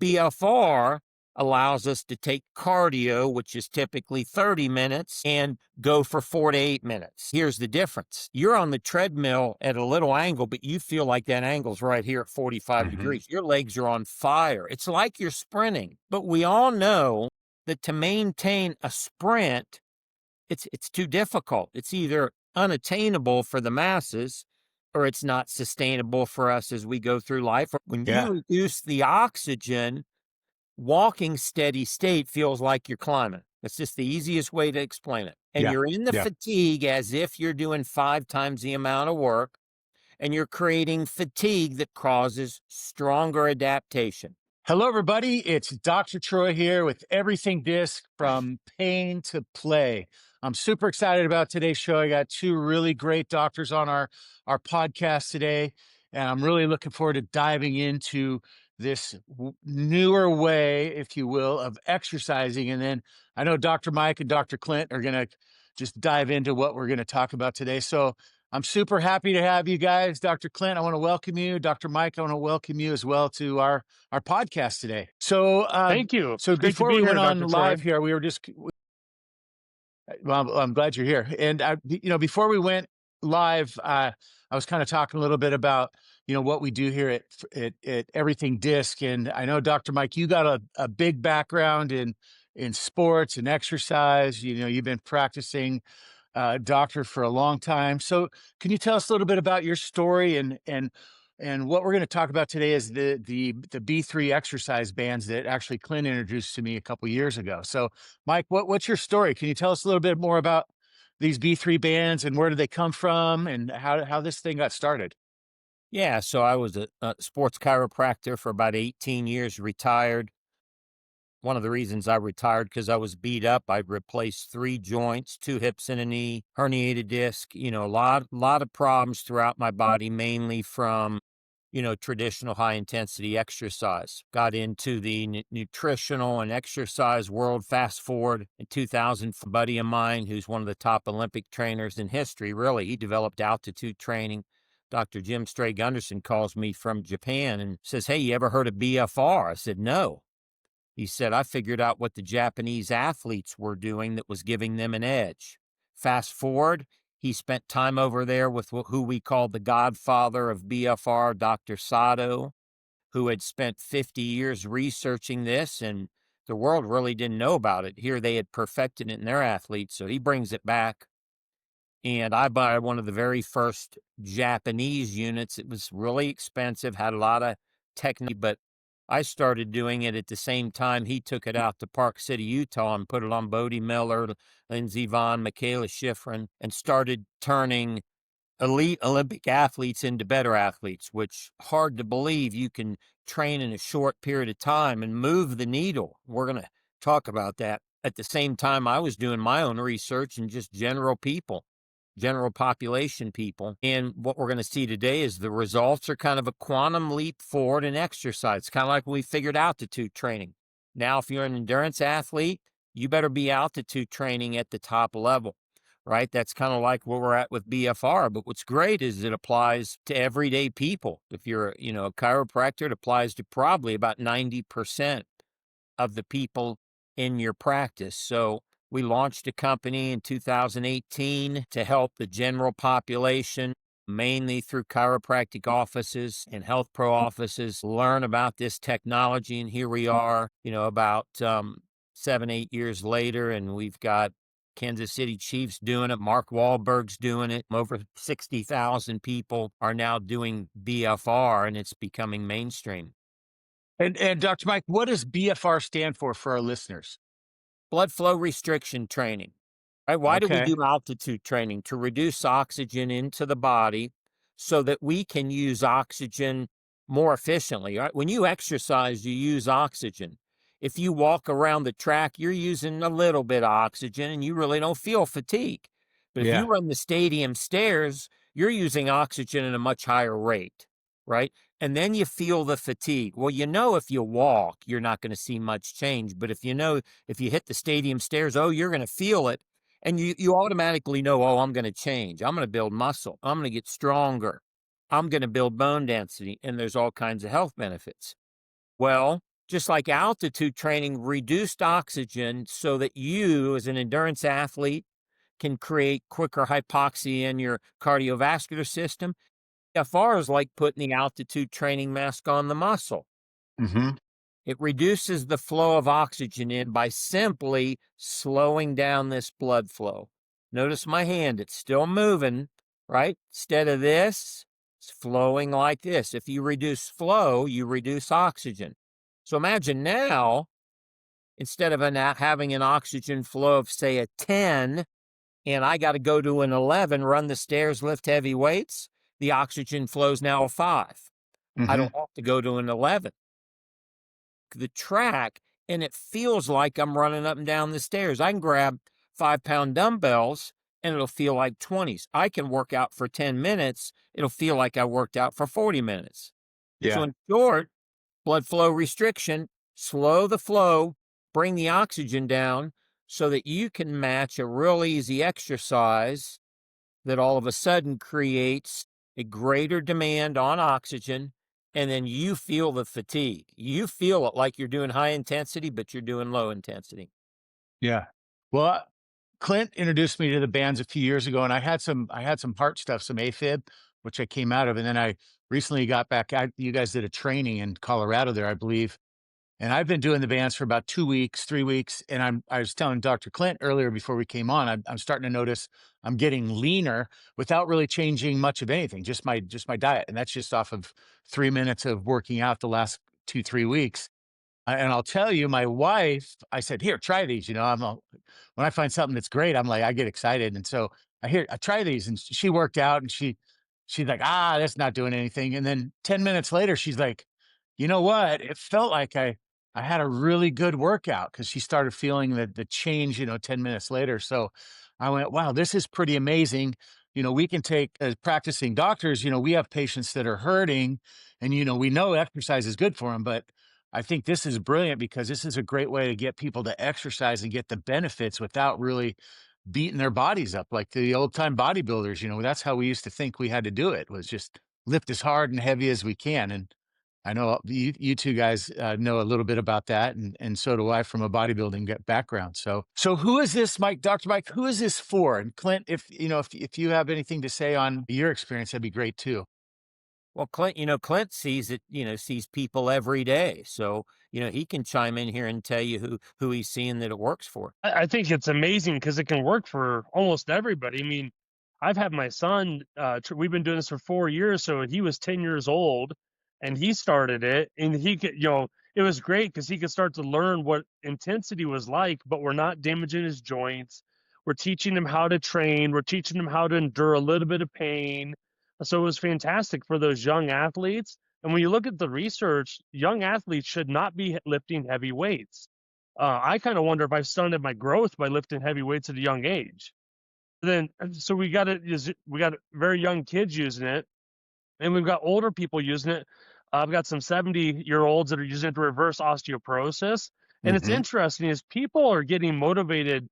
BFR allows us to take cardio, which is typically 30 minutes, and go for 4 to 8 minutes. Here's the difference. You're on the treadmill at a little angle, but you feel like that angle's right here at 45 degrees. Your legs are on fire. It's like you're sprinting. But we all know that to maintain a sprint, it's too difficult. It's either unattainable for the masses or it's not sustainable for us as we go through life. When you reduce the oxygen, walking steady state feels like you're climbing. That's just the easiest way to explain it. And you're in the fatigue as if you're doing 5 times the amount of work, and you're creating fatigue that causes stronger adaptation. Hello, everybody. It's Dr. Troy here with Everything Disc, from pain to play. I'm super excited about today's show. I got 2 really great doctors on our podcast today, and I'm really looking forward to diving into this newer way, if you will, of exercising. And then I know Dr. Mike and Dr. Clint are going to just dive into what we're going to talk about today. So I'm super happy to have you guys. Dr. Clint, I want to welcome you. Dr. Mike, I want to welcome you as well to our podcast today. So thank you. So before we went on live here, we were just, well, I'm glad you're here. And before we went live, I was kind of talking a little bit about, what we do here at Everything Disc. And I know, Dr. Mike, you got a big background in sports and exercise. You've been practicing doctor for a long time. So can you tell us a little bit about your story, and what we're going to talk about today is the B3 exercise bands that actually Clint introduced to me a couple years ago. So Mike, what's your story? Can you tell us a little bit more about these B3 bands and where do they come from and how this thing got started? Yeah, so I was a sports chiropractor for about 18 years, retired. One of the reasons I retired because I was beat up. I replaced 3 joints, 2 hips and a knee, herniated disc, a lot of problems throughout my body, mainly from, traditional high intensity exercise. Got into the nutritional and exercise world. Fast forward in 2000, a buddy of mine who's one of the top Olympic trainers in history, really, he developed altitude training. Dr. Jim Stray Gunderson calls me from Japan and says, "Hey, you ever heard of BFR?" I said, "No." He said, "I figured out what the Japanese athletes were doing that was giving them an edge." Fast forward, he spent time over there with who we call the godfather of BFR, Dr. Sato, who had spent 50 years researching this, and the world really didn't know about it. Here they had perfected it in their athletes, so he brings it back. And I buy one of the very first Japanese units. It was really expensive, had a lot of technique, but I started doing it at the same time he took it out to Park City, Utah, and put it on Bodie Miller, Lindsey Vonn, Michaela Schifrin, and started turning elite Olympic athletes into better athletes, which hard to believe you can train in a short period of time and move the needle. We're going to talk about that. At the same time, I was doing my own research and just general population people. And what we're going to see today is the results are kind of a quantum leap forward in exercise. It's kind of like when we figured altitude training. Now, if you're an endurance athlete, you better be altitude training at the top level, right? That's kind of like where we're at with BFR. But what's great is it applies to everyday people. If you're, a chiropractor, it applies to probably about 90% of the people in your practice. So we launched a company in 2018 to help the general population, mainly through chiropractic offices and health pro offices, learn about this technology. And here we are, about 7-8 years later, and we've got Kansas City Chiefs doing it. Mark Wahlberg's doing it. Over 60,000 people are now doing BFR, and it's becoming mainstream. And Dr. Mike, what does BFR stand for our listeners? Blood flow restriction training. Right? Why do we do altitude training? To reduce oxygen into the body so that we can use oxygen more efficiently. Right? When you exercise, you use oxygen. If you walk around the track, you're using a little bit of oxygen and you really don't feel fatigue. But if you run the stadium stairs, you're using oxygen at a much higher rate, right? And then you feel the fatigue. Well, if you walk, you're not going to see much change. But if you hit the stadium stairs, you're going to feel it. And you automatically know, I'm going to change. I'm going to build muscle. I'm going to get stronger. I'm going to build bone density. And there's all kinds of health benefits. Well, Just like altitude training reduced oxygen so that you, as an endurance athlete, can create quicker hypoxia in your cardiovascular system. FR is like putting the altitude training mask on the muscle. Mm-hmm. It reduces the flow of oxygen in by simply slowing down this blood flow. Notice my hand, it's still moving, right? Instead of this, it's flowing like this. If you reduce flow, you reduce oxygen. So imagine now, instead of having an oxygen flow of, say, a 10, and I got to go to an 11, run the stairs, lift heavy weights, the oxygen flow's now a 5. I Mm-hmm. don't have to go to an 11. The track, and it feels like I'm running up and down the stairs. I can grab 5-pound dumbbells and it'll feel like 20s. I can work out for 10 minutes. It'll feel like I worked out for 40 minutes. So Yeah. in short, blood flow restriction, slow the flow, bring the oxygen down so that you can match a real easy exercise that all of a sudden creates a greater demand on oxygen, and then you feel the fatigue. You feel it like you're doing high intensity, but you're doing low intensity. Yeah. Well, Clint introduced me to the bands a few years ago, and I had some heart stuff, some AFib, which I came out of, and then I recently got back. You guys did a training in Colorado there, I believe, and I've been doing the bands for about 2 weeks, 3 weeks, and I was telling Dr. Clint earlier before we came on, I'm starting to notice I'm getting leaner without really changing much of anything, just my diet, and that's just off of 3 minutes of working out the last 2, 3 weeks. And I'll tell you, my wife, I said, "Here, try these." When I find something that's great, I'm like, I get excited. And so I try these, and she worked out, and she's like, that's not doing anything. And then 10 minutes later, she's like, you know what? It felt like I had a really good workout, because she started feeling the change, 10 minutes later. So I went, wow, this is pretty amazing. We can take, as practicing doctors, we have patients that are hurting, and we know exercise is good for them, but I think this is brilliant, because this is a great way to get people to exercise and get the benefits without really beating their bodies up like the old time bodybuilders. That's how we used to think we had to do it, was just lift as hard and heavy as we can. And I know you two guys know a little bit about that, and so do I, from a bodybuilding background. So who is this, Mike, Dr. Mike? Who is this for? And Clint, if you have anything to say on your experience, that'd be great too. Well, Clint sees it, sees people every day. So, he can chime in here and tell you who he's seeing that it works for. I think it's amazing because it can work for almost everybody. I mean, I've had my son, we've been doing this for 4 years. So he was 10 years old and he started it, and he could, it was great because he could start to learn what intensity was like, but we're not damaging his joints. We're teaching him how to train. We're teaching him how to endure a little bit of pain. So it was fantastic for those young athletes. And when you look at the research, young athletes should not be lifting heavy weights. I kind of wonder if I've stunted my growth by lifting heavy weights at a young age. So we got very young kids using it, and we've got older people using it. I've got some 70-year-olds that are using it to reverse osteoporosis. And it's Hmm. interesting is people are getting motivated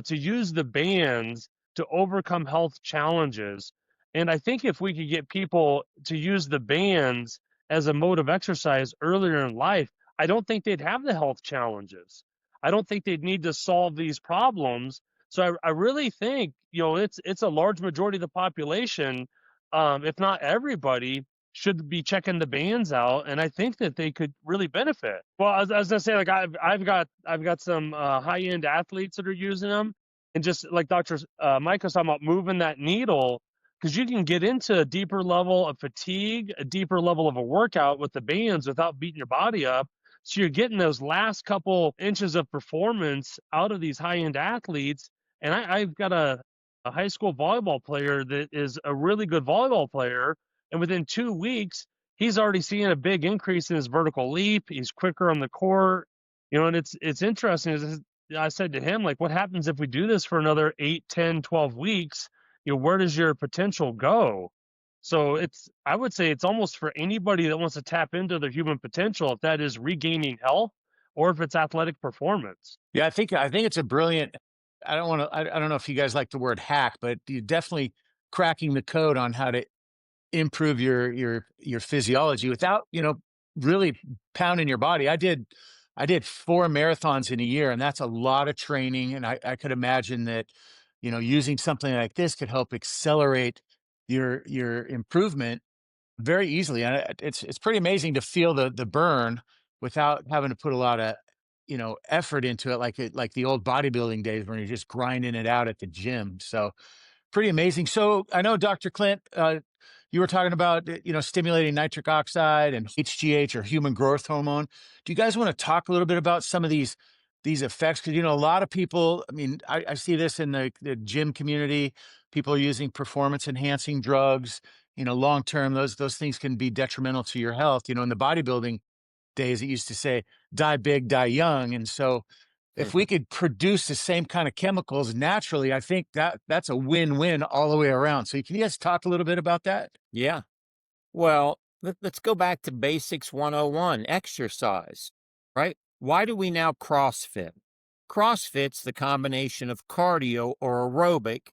to use the bands to overcome health challenges. And I think if we could get people to use the bands as a mode of exercise earlier in life, I don't think they'd have the health challenges. I don't think they'd need to solve these problems. So I really think, it's a large majority of the population, if not everybody, should be checking the bands out, and I think that they could really benefit. Well, as I say, like I've got some high end athletes that are using them, and just like Doctor Mike was talking about, moving that needle, because you can get into a deeper level of fatigue, a deeper level of a workout with the bands without beating your body up. So you're getting those last couple inches of performance out of these high end athletes. And I've got a high school volleyball player that is a really good volleyball player, and within 2 weeks, he's already seeing a big increase in his vertical leap. He's quicker on the court, and it's interesting. I said to him, like, what happens if we do this for another 8, 10, 12 weeks? Where does your potential go? So I would say it's almost for anybody that wants to tap into their human potential, if that is regaining health or if it's athletic performance. Yeah, I think it's a brilliant. I don't know if you guys like the word hack, but you definitely cracking the code on how to improve your physiology without, really pounding your body. I did 4 marathons in a year, and that's a lot of training. And I could imagine that, using something like this could help accelerate your improvement very easily. And it's pretty amazing to feel the burn without having to put a lot of effort into it, like the old bodybuilding days when you're just grinding it out at the gym. So pretty amazing. So I know, Dr. Clint, you were talking about stimulating nitric oxide and HGH, or human growth hormone. Do you guys want to talk a little bit about some of these effects? Because a lot of people. I mean, I see this in the gym community. People are using performance enhancing drugs. Long term, those things can be detrimental to your health. In the bodybuilding days, it used to say, "Die big, die young," and so if we could produce the same kind of chemicals naturally, I think that's a win-win all the way around. So can you guys talk a little bit about that? Yeah. Well, let's go back to basics 101, exercise, right? Why do we now CrossFit? CrossFit's the combination of cardio or aerobic.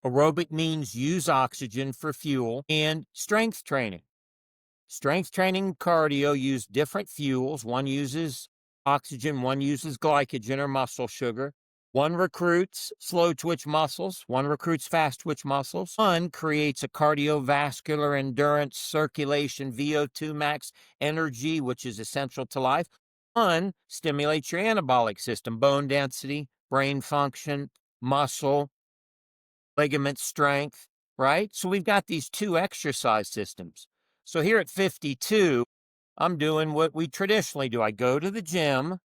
Aerobic means use oxygen for fuel, and strength training. Strength training and cardio use different fuels. One uses oxygen, one uses glycogen or muscle sugar. One recruits slow twitch muscles, one recruits fast twitch muscles. One creates a cardiovascular endurance, circulation, VO2 max energy, which is essential to life. One stimulates your anabolic system, bone density, brain function, muscle, ligament strength, right? So we've got these two exercise systems. So here at 52, I'm doing what we traditionally do. I go to the gym.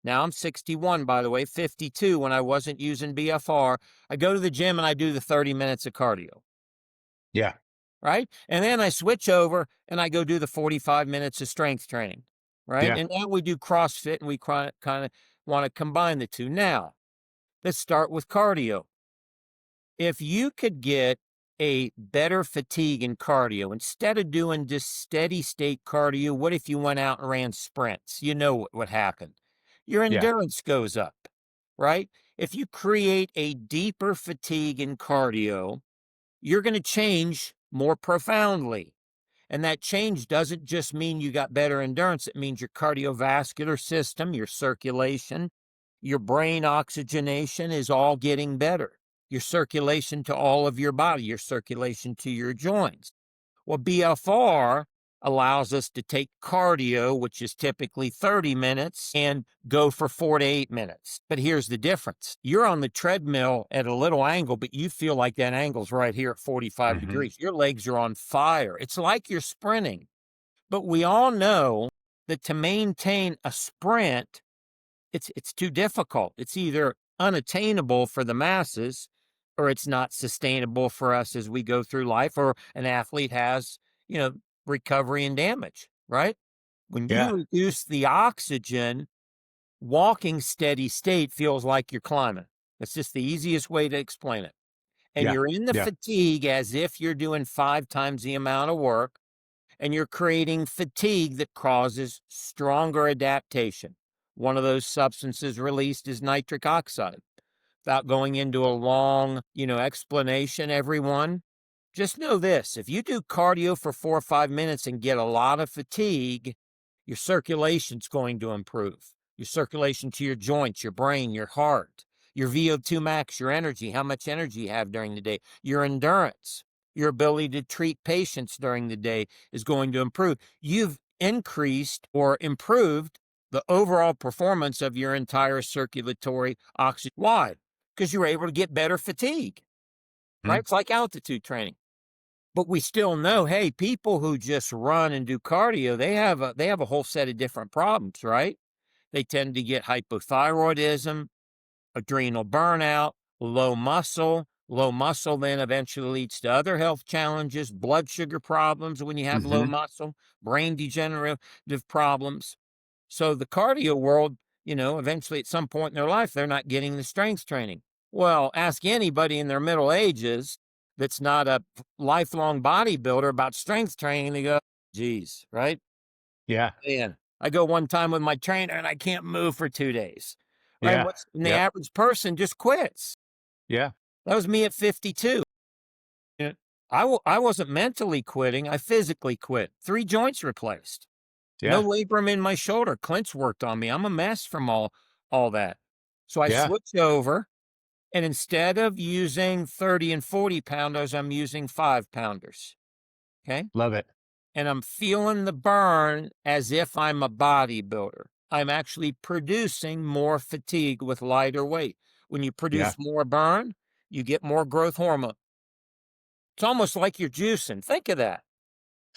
Now I'm 61, by the way, 52 when I wasn't using BFR. I go to the gym and I do the 30 minutes of cardio, Yeah. right? And then I switch over and I go do the 45 minutes of strength training, right? Yeah. And now we do CrossFit, and we kind of want to combine the two. Now, let's start with cardio. If you could get a better fatigue in cardio, instead of doing just steady state cardio, what if you went out and ran sprints? You know what would happen. Your Yeah. endurance goes up, right? If you create a deeper fatigue in cardio, you're going to change more profoundly. And that change doesn't just mean you got better endurance. It means your cardiovascular system, your circulation, your brain oxygenation is all getting better. Your circulation to all of your body, your circulation to your joints. Well, BFR allows us to take cardio, which is typically 30 minutes, and go for 4 to 8 minutes. But here's the difference. You're on the treadmill at a little angle, but you feel like that angle's right here at 45 degrees. Your legs are on fire. It's like you're sprinting. But we all know that to maintain a sprint, it's too difficult. It's either unattainable for the masses, or it's not sustainable for us as we go through life, or an athlete has, recovery and damage, right? When Yeah. you reduce the oxygen, walking steady state feels like you're climbing. That's just the easiest way to explain it. And Yeah. you're in the Yeah. fatigue as if you're doing 5 times the amount of work, and you're creating fatigue that causes stronger adaptation. One of those substances released is nitric oxide. Without going into a long, explanation, everyone, just know this. If you do cardio for 4 or 5 minutes and get a lot of fatigue, your circulation's going to improve. Your circulation to your joints, your brain, your heart, your VO2 max, your energy, how much energy you have during the day, your endurance, your ability to treat patients during the day is going to improve. You've increased or improved the overall performance of your entire circulatory oxygen. Why? Because you were able to get better fatigue, right? It's like altitude training. But we still know, hey, people who just run and do cardio, they have a whole set of different problems, right? They tend to get hypothyroidism, adrenal burnout, low muscle. Low muscle then eventually leads to other health challenges, blood sugar problems when you have low muscle, brain degenerative problems. So the cardio world, eventually at some point in their life, they're not getting the strength training. Well, ask anybody in their middle ages that's not a lifelong bodybuilder about strength training, they go, geez, right? Yeah. Man, I go one time with my trainer and I can't move for 2 days, right? Yeah. And the Yep. average person just quits. Yeah. That was me at 52. I wasn't mentally quitting. I physically quit. 3 joints replaced. No Yeah. labrum in my shoulder. Clint's worked on me. I'm a mess from all that. So I Yeah. switch over, and instead of using 30 and 40 pounders, I'm using 5-pounders. Okay. Love it. And I'm feeling the burn as if I'm a bodybuilder. I'm actually producing more fatigue with lighter weight. When you Yeah. produce more burn, you get more growth hormone. It's almost like you're juicing. Think of that.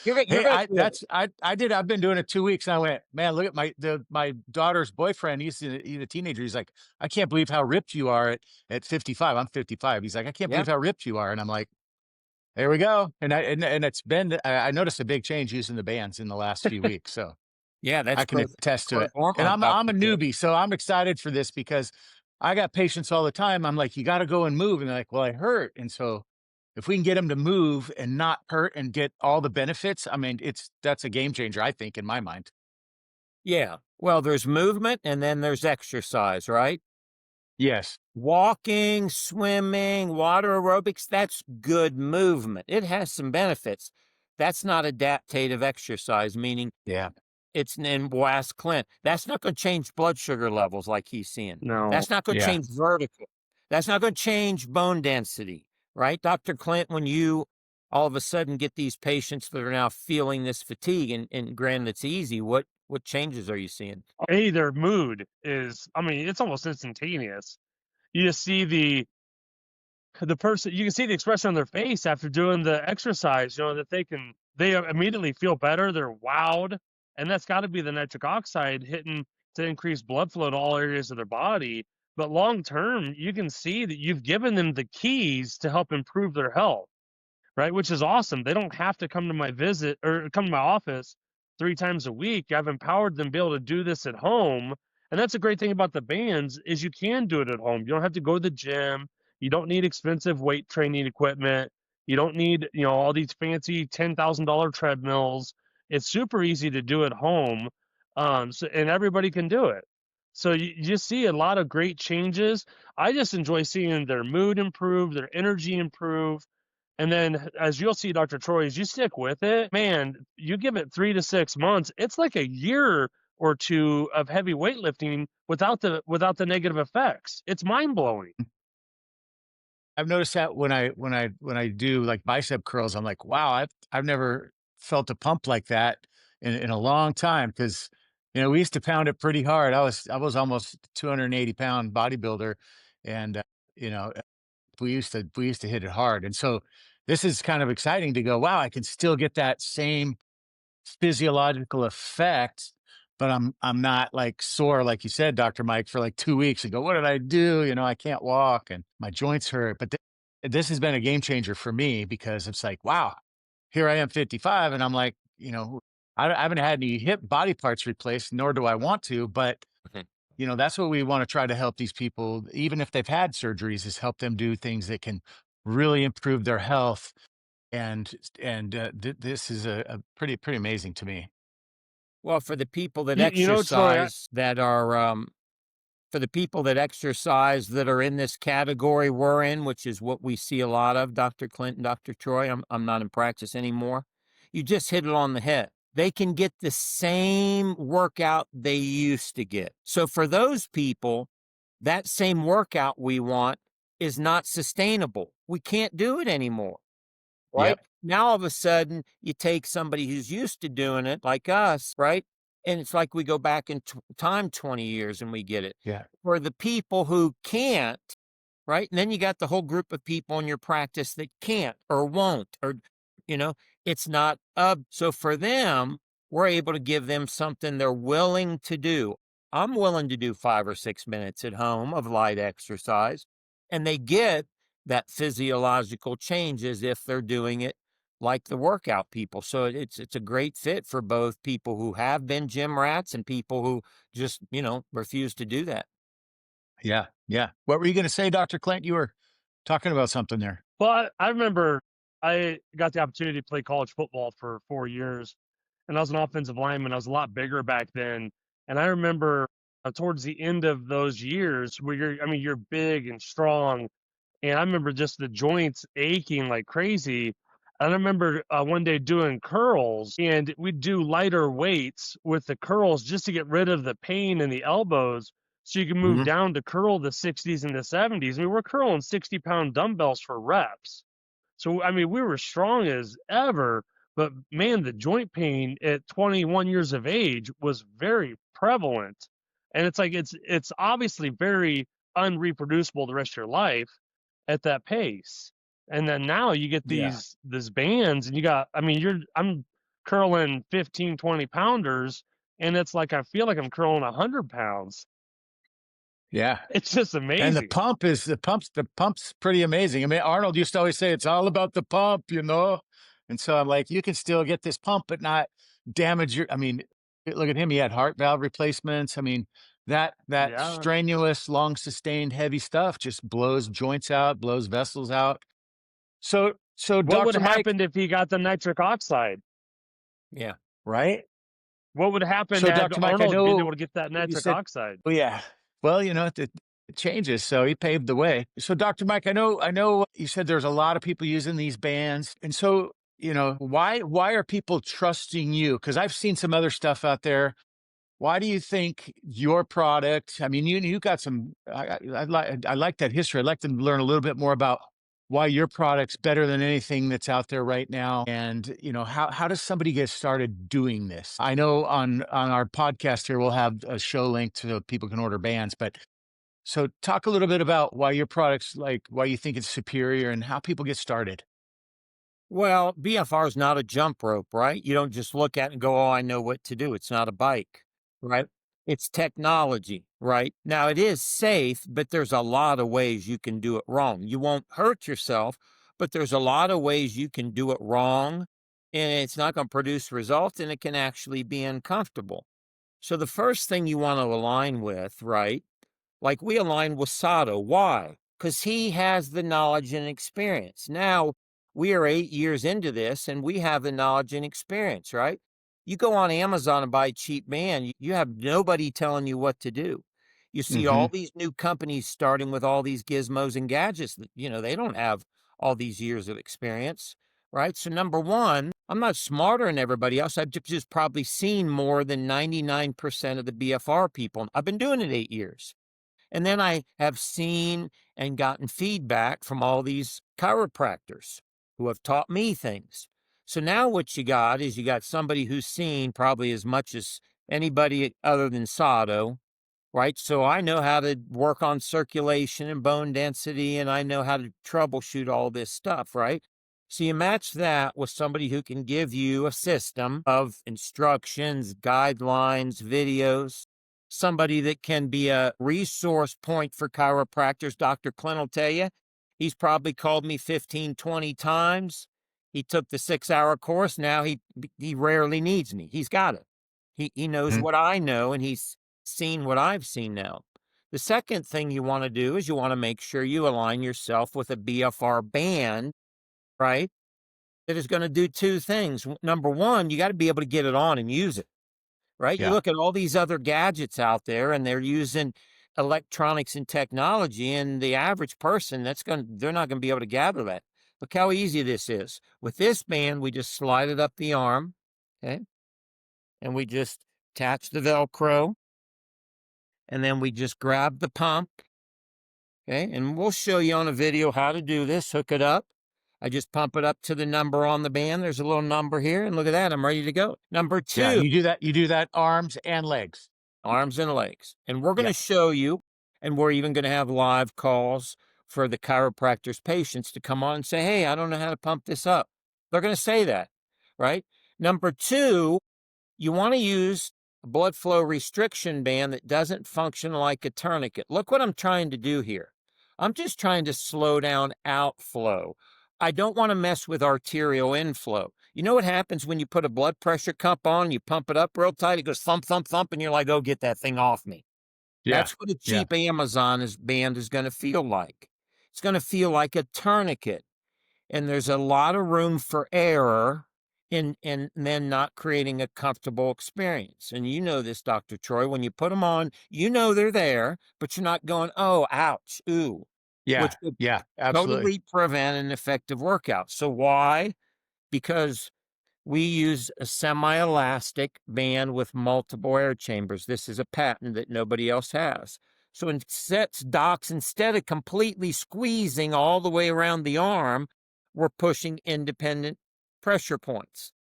You're Hey, going to feel it. I've been doing it 2 weeks and I went, man, look at my daughter's boyfriend. He's a teenager. He's like, I can't believe how ripped you are at 55. I'm 55. He's like, I can't Yeah. believe how ripped you are. And I'm like, there we go. And it's been, I noticed a big change using the bands in the last few weeks. So Yeah, that's I can growth, attest to growth it. And hormone, I'm Dr. a Troy. newbie, so I'm excited for this because I got patients all the time. I'm like, you got to go and move. And they're like, well, I hurt. And so if we can get them to move and not hurt and get all the benefits, I mean, that's a game changer, I think, in my mind. Yeah. Well, there's movement and then there's exercise, right? Yes. Walking, swimming, water aerobics, that's good movement. It has some benefits. That's not adaptative exercise, meaning Yeah. it's in we'll ask Clint. That's not going to change blood sugar levels like he's seeing. No. That's not going to Yeah. change vertical. That's not going to change bone density, right? Dr. Clint, when you all of a sudden get these patients that are now feeling this fatigue, and granted it's easy, what changes are you seeing? Hey, their mood is, I mean, it's almost instantaneous. You just see the person, you can see the expression on their face after doing the exercise, that they immediately feel better. They're wowed. And that's got to be the nitric oxide hitting to increase blood flow to all areas of their body. But long term, you can see that you've given them the keys to help improve their health, right? Which is awesome. They don't have to come to my visit or come to my office 3 times a week. I've empowered them to be able to do this at home. And that's a great thing about the bands is you can do it at home. You don't have to go to the gym. You don't need expensive weight training equipment. You don't need, all these fancy $10,000 treadmills. It's super easy to do at home. And everybody can do it. So you just see a lot of great changes. I just enjoy seeing their mood improve, their energy improve. And then as you'll see, Dr. Troy, as you stick with it, man, you give it 3 to 6 months, it's like a year or two of heavy weightlifting without the negative effects. It's mind blowing. I've noticed that when I do like bicep curls, I'm like, wow, I've never felt a pump like that in a long time. Cause we used to pound it pretty hard. I was almost 280-pound bodybuilder. And you know, we used to hit it hard. And so this is kind of exciting to go, wow, I can still get that same physiological effect, but I'm not like sore, like you said, Dr. Mike, for like 2 weeks and go, what did I do? I can't walk and my joints hurt. But this has been a game changer for me because it's like, wow, here I am 55 and I'm like, I haven't had any hip body parts replaced, nor do I want to, but Mhm. that's what we want to try to help these people, even if they've had surgeries, is help them do things that can really improve their health. And this is a pretty amazing to me. Well, for the people that Troy, exercise that are for the people that exercise that are in this category we're in, which is what we see a lot of, Dr. Clint and Dr. Troy, I'm not in practice anymore. You just hit it on the head. They can get the same workout they used to get. So for those people, that same workout we want is not sustainable. We can't do it anymore, right? Yep. Now all of a sudden you take somebody who's used to doing it like us, right? And it's like we go back in time 20 years and we get it. Yeah. For the people who can't, right? And then you got the whole group of people in your practice that can't or won't, or, you know, it's not up. So for them, we're able to give them something they're willing to do. I'm willing to do 5 or 6 minutes at home of light exercise, and they get that physiological changes if they're doing it like the workout people. So it's a great fit for both people who have been gym rats and people who just, refuse to do that. Yeah. Yeah. What were you going to say, Dr. Clint? You were talking about something there. well, I remember I got the opportunity to play college football for 4 years, and I was an offensive lineman. I was a lot bigger back then, and I remember towards the end of those years where you're big and strong, and I remember just the joints aching like crazy. And I remember one day doing curls, and we'd do lighter weights with the curls just to get rid of the pain in the elbows so you can move Mhm. down to curl the 60s and the 70s. I mean, we're curling 60-pound dumbbells for reps. So, I mean, we were strong as ever, but man, the joint pain at 21 years of age was very prevalent. And it's like, it's obviously very unreproducible the rest of your life at that pace. And then now you get Yeah. these bands and you got, I mean, I'm curling 15, 20 pounders, and it's like, I feel like I'm curling 100 pounds. Yeah. It's just And amazing. the pump's pretty amazing. I mean, Arnold used to always say it's all about the pump, you know? And so I'm like, you can still get this pump, but not damage your, I mean, look at him. He had heart valve replacements. I mean, that Yeah. strenuous, long sustained, heavy stuff just blows joints out, blows vessels out. So What would Dr. have Mike, happened if he got the nitric oxide? Yeah. right? What would happen So had Dr. Mike, I Arnold been able know to get that you nitric said, oxide? well, yeah. Well, you know, it changes. So he paved the way. So Dr. Mike, I know you said there's a lot of people using these bands. And so, you know, why are people trusting you? Because I've seen some other stuff out there. Why do you think your product? I mean, you got some. I like that history. I'd like to learn a little bit more about why your product's better than anything that's out there right now. And you know, how does somebody get started doing this? I know on our podcast here we'll have a show link so people can order bands. But so talk a little bit about why your product's like why you think it's superior and how people get started. Well, BFR is not a jump rope, right? You don't just look at it and go, oh, I know what to do. It's not a bike, right? It's technology, right? Now, it is safe, but there's a lot of ways you can do it wrong. You won't hurt yourself, but there's a lot of ways you can do it wrong, and it's not going to produce results, and it can actually be uncomfortable. So, the first thing you want to align with, right? Like we align with Sato. Why? Because he has the knowledge and experience. Now, we are 8 years into this and we have the knowledge and experience, right? You go on Amazon and buy a cheap band, you have nobody telling you what to do. You see Mm-hmm. all these new companies starting with all these gizmos and gadgets that, they don't have all these years of experience, right? So, number one, I'm not smarter than everybody else. I've just probably seen more than 99% of the BFR people. I've been doing it 8 years. And then I have seen and gotten feedback from all these chiropractors who have taught me things. So now what you got is you got somebody who's seen probably as much as anybody other than Sato, right? So I know how to work on circulation and bone density, and I know how to troubleshoot all this stuff, right? So you match that with somebody who can give you a system of instructions, guidelines, videos, somebody that can be a resource point for chiropractors. Dr. Clint will tell you, he's probably called me 15, 20 times. He took the 6-hour course. Now he rarely needs me. He's got it. He knows what I know, and he's seen what I've seen now. The second thing you want to do is you want to make sure you align yourself with a BFR band, right? That is going to do two things. Number one, you got to be able to get it on and use it, right? You Yeah. look at all these other gadgets out there and they're using electronics and technology, and the average person they're not going to be able to gather that. Look how easy this is. With this band, we just slide it up the arm, okay? And we just attach the Velcro, and then we just grab the pump, okay? And we'll show you on a video how to do this. Hook it up. I just pump it up to the number on the band. There's a little number here, and look at that. I'm ready to go. Number Yeah. two, You do that arms and legs. arms and legs. And we're going Yeah. to show you, and we're even going to have live calls for the chiropractor's patients to come on and say, hey, I don't know how to pump this up. They're going to say that, right? Number two, you want to use a blood flow restriction band that doesn't function like a tourniquet. Look what I'm trying to do here. I'm just trying to slow down outflow. I don't want to mess with arterial inflow. You know what happens when you put a blood pressure cup on, you pump it up real tight, it goes thump, thump, thump, and you're like, oh, get that thing off me. Yeah. That's what a Yeah. cheap Amazon band is going to feel like. It's going to feel like a tourniquet. And there's a lot of room for error in then not creating a comfortable experience. And you know this, Dr. Troy, when you put them on, you know they're there, but you're not going, oh, ouch, ooh, Yeah. which would Yeah. Absolutely. totally prevent an effective workout. So why? because we use a semi-elastic band with multiple air chambers. This is a patent that nobody else has. So docs, instead of completely squeezing all the way around the arm, we're pushing independent pressure points.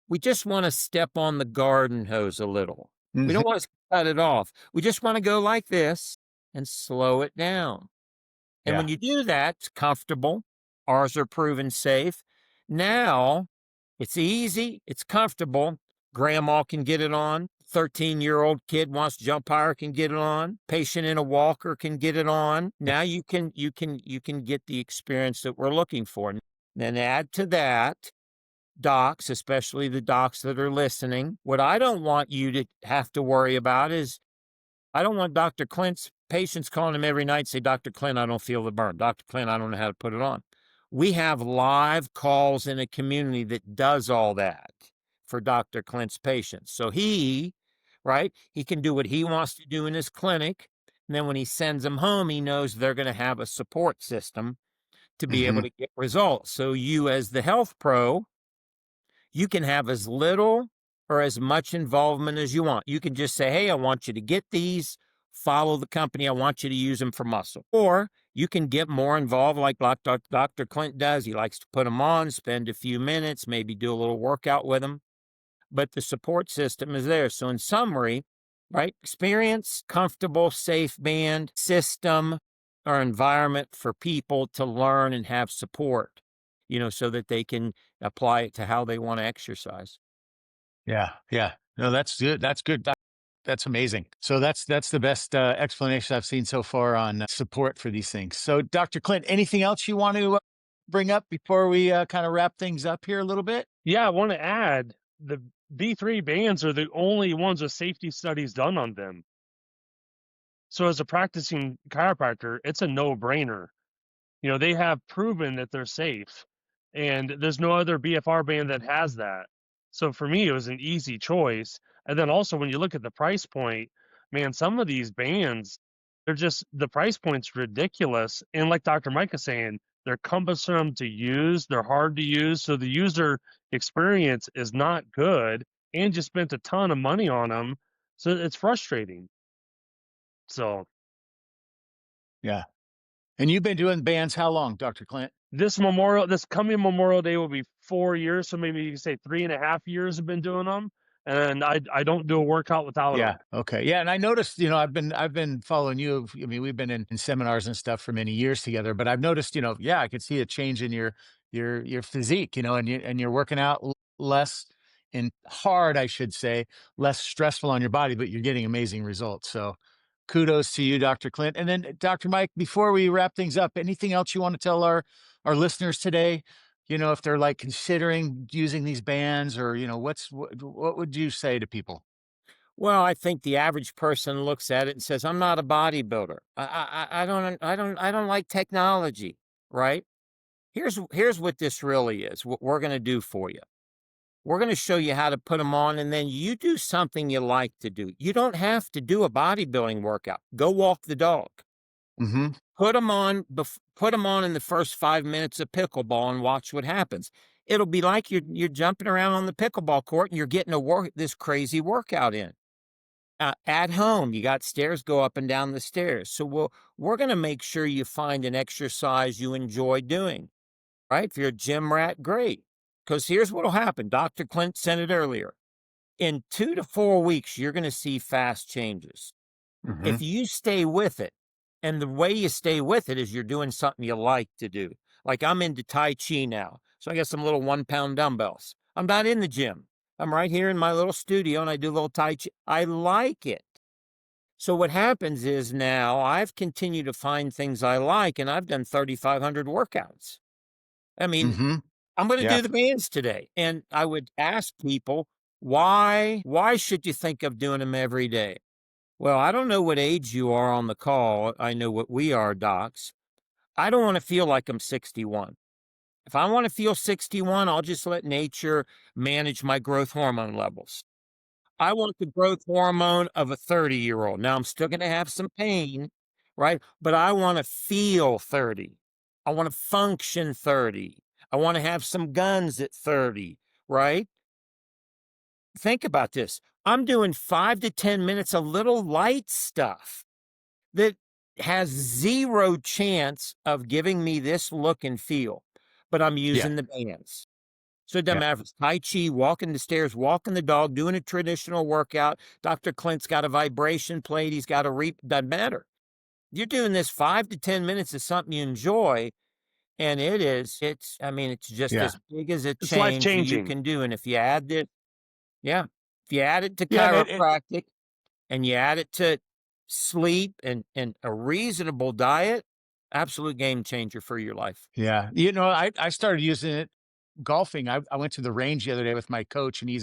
We just want to step on the garden hose a little. We don't want to cut it off. We just want to go like this and slow it down. And when you do that, it's comfortable. Ours are proven safe. Now, it's easy, it's comfortable. Grandma can get it on. 13-year-old kid wants to jump higher can get it on. Patient in a walker can get it on. Now you can get the experience that we're looking for. Then add to that, docs, especially the docs that are listening. What I don't want you to have to worry about is I don't want Dr. Clint's patients calling him every night and say, Dr. Clint, I don't feel the burn. Dr. Clint, I don't know how to put it on. We have live calls in a community that does all that for Dr. Clint's patients. So he can do what he wants to do in his clinic. And then when he sends them home, he knows they're going to have a support system to be able to get results. So you, as the health pro, you can have as little or as much involvement as you want. You can just say, hey, I want you to get these, follow the company. I want you to use them for muscle. Or you can get more involved like Dr. Clint does. He likes to put them on, spend a few minutes, maybe do a little workout with them. But the support system is there. So in summary, experience, comfortable, safe band, system, or environment for people to learn and have support, so that they can apply it to how they want to exercise. Yeah. No, that's good. That's amazing. So that's the best explanation I've seen so far on support for these things. So Dr. Clint, anything else you want to bring up before we kind of wrap things up here a little bit? Yeah, I want to add the B3 bands are the only ones with safety studies done on them. So as a practicing chiropractor, it's a no-brainer. They have proven that they're safe, and there's no other BFR band that has that. So for me, it was an easy choice. And then also when you look at the price point, man, some of these bands, the price point's ridiculous. And like Dr. Mike is saying, they're cumbersome to use, they're hard to use. So the user experience is not good, and you spent a ton of money on them. So it's frustrating. So yeah. And you've been doing bands how long, Dr. Clint? this coming Memorial Day will be 4 years. So maybe you can say 3.5 years I've been doing them. And I don't do a workout without them. Okay. Yeah. And I noticed, I've been following you. I mean, we've been in seminars and stuff for many years together, but I've noticed, I could see a change in your physique, and you're working out less and hard, I should say, less stressful on your body, but you're getting amazing results. So kudos to you, Dr. Clint. And then Dr. Mike, before we wrap things up, anything else you want to tell our listeners today? If they're like considering using these bands, or, what would you say to people? Well, I think the average person looks at it and says, I'm not a bodybuilder. I don't like technology, right? Here's what this really is, what we're going to do for you. We're going to show you how to put them on, and then you do something you like to do. You don't have to do a bodybuilding workout. Go walk the dog. Put them on in the first 5 minutes of pickleball and watch what happens. It'll be like you're jumping around on the pickleball court and you're getting this crazy workout in. At home, you got stairs, go up and down the stairs. So we're going to make sure you find an exercise you enjoy doing, right? If you're a gym rat, great. Because here's what will happen. Dr. Clint said it earlier. In 2 to 4 weeks, you're going to see fast changes. If you stay with it, and the way you stay with it is you're doing something you like to do. Like I'm into Tai Chi now. So I got some little 1-pound dumbbells. I'm not in the gym. I'm right here in my little studio and I do a little Tai Chi. I like it. So what happens is now I've continued to find things I like, and I've done 3,500 workouts. I mean, I'm going to do the bands today. And I would ask people, why should you think of doing them every day? Well, I don't know what age you are on the call. I know what we are, docs. I don't want to feel like I'm 61. If I want to feel 61, I'll just let nature manage my growth hormone levels. I want the growth hormone of a 30-year-old. Now, I'm still going to have some pain, right? But I want to feel 30. I want to function 30. I want to have some guns at 30, right? Think about this. I'm doing 5 to 10 minutes of little light stuff that has zero chance of giving me this look and feel, but I'm using the bands. So it doesn't matter if it's Tai Chi, walking the stairs, walking the dog, doing a traditional workout. Dr. Clint's got a vibration plate. He's got a doesn't matter. You're doing this 5 to 10 minutes of something you enjoy. And it's just as big as a It's change you life-changing. can do. And if you add it, if you add it to Yeah, chiropractic and you add it to sleep and a reasonable diet, absolute game changer for your life. Yeah. You know, I started using it golfing. I went to the range the other day with my coach, and he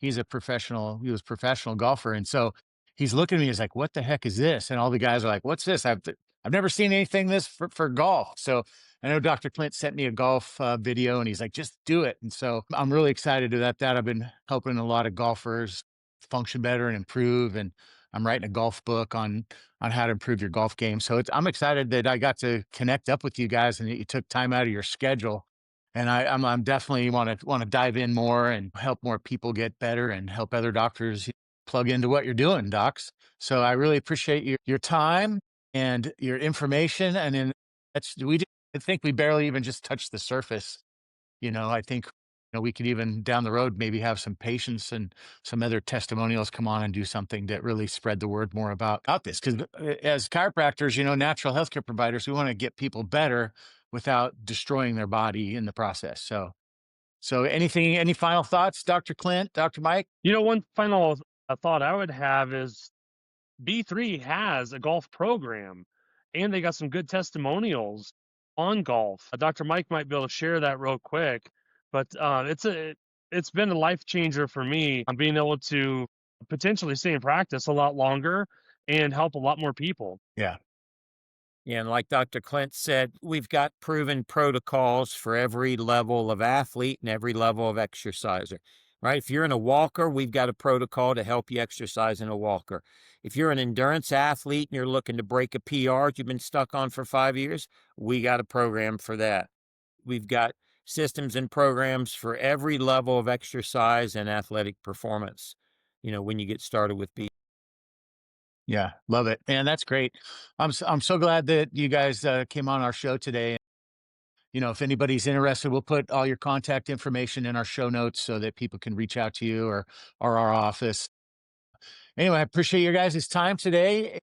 was professional golfer. And so he's looking at me, he's like, what the heck is this? And all the guys are like, what's this? I've never seen anything this for golf. So I know Dr. Clint sent me a golf video, and he's like, just do it. And so I'm really excited about that. I've been helping a lot of golfers function better and improve. And I'm writing a golf book on how to improve your golf game. So I'm excited that I got to connect up with you guys and that you took time out of your schedule. And I'm definitely want to dive in more and help more people get better and help other doctors plug into what you're doing, docs. So I really appreciate your time and your information. And then I think we barely even just touched the surface. I think we could even down the road maybe have some patients and some other testimonials come on and do something that really spread the word more about this. Because as chiropractors, natural healthcare providers, we want to get people better without destroying their body in the process. So any final thoughts, Dr. Clint, Dr. Mike? One final thought I would have is B3 has a golf program, and they got some good testimonials on golf. Dr. Mike might be able to share that real quick, but it's been a life changer for me on being able to potentially stay in practice a lot longer and help a lot more people. Yeah. Yeah, and like Dr. Clint said, we've got proven protocols for every level of athlete and every level of exerciser, right? If you're in a walker, we've got a protocol to help you exercise in a walker. If you're an endurance athlete and you're looking to break a PR you've been stuck on for 5 years, we got a program for that. We've got systems and programs for every level of exercise and athletic performance, when you get started with B. Yeah, love it, man. That's great. I'm so glad that you guys came on our show today. If anybody's interested, we'll put all your contact information in our show notes so that people can reach out to you or our office. Anyway, I appreciate your guys' time today.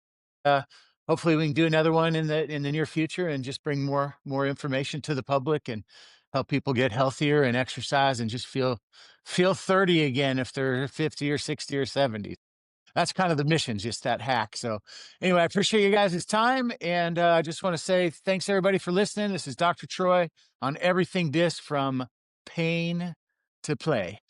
Hopefully, we can do another one in the near future and just bring more information to the public and help people get healthier and exercise and just feel 30 again if they're 50 or 60 or 70. That's kind of the mission, just that hack. So anyway, I appreciate you guys' time. And I just want to say thanks everybody for listening. This is Dr. Troy on Everything Disc, from pain to play.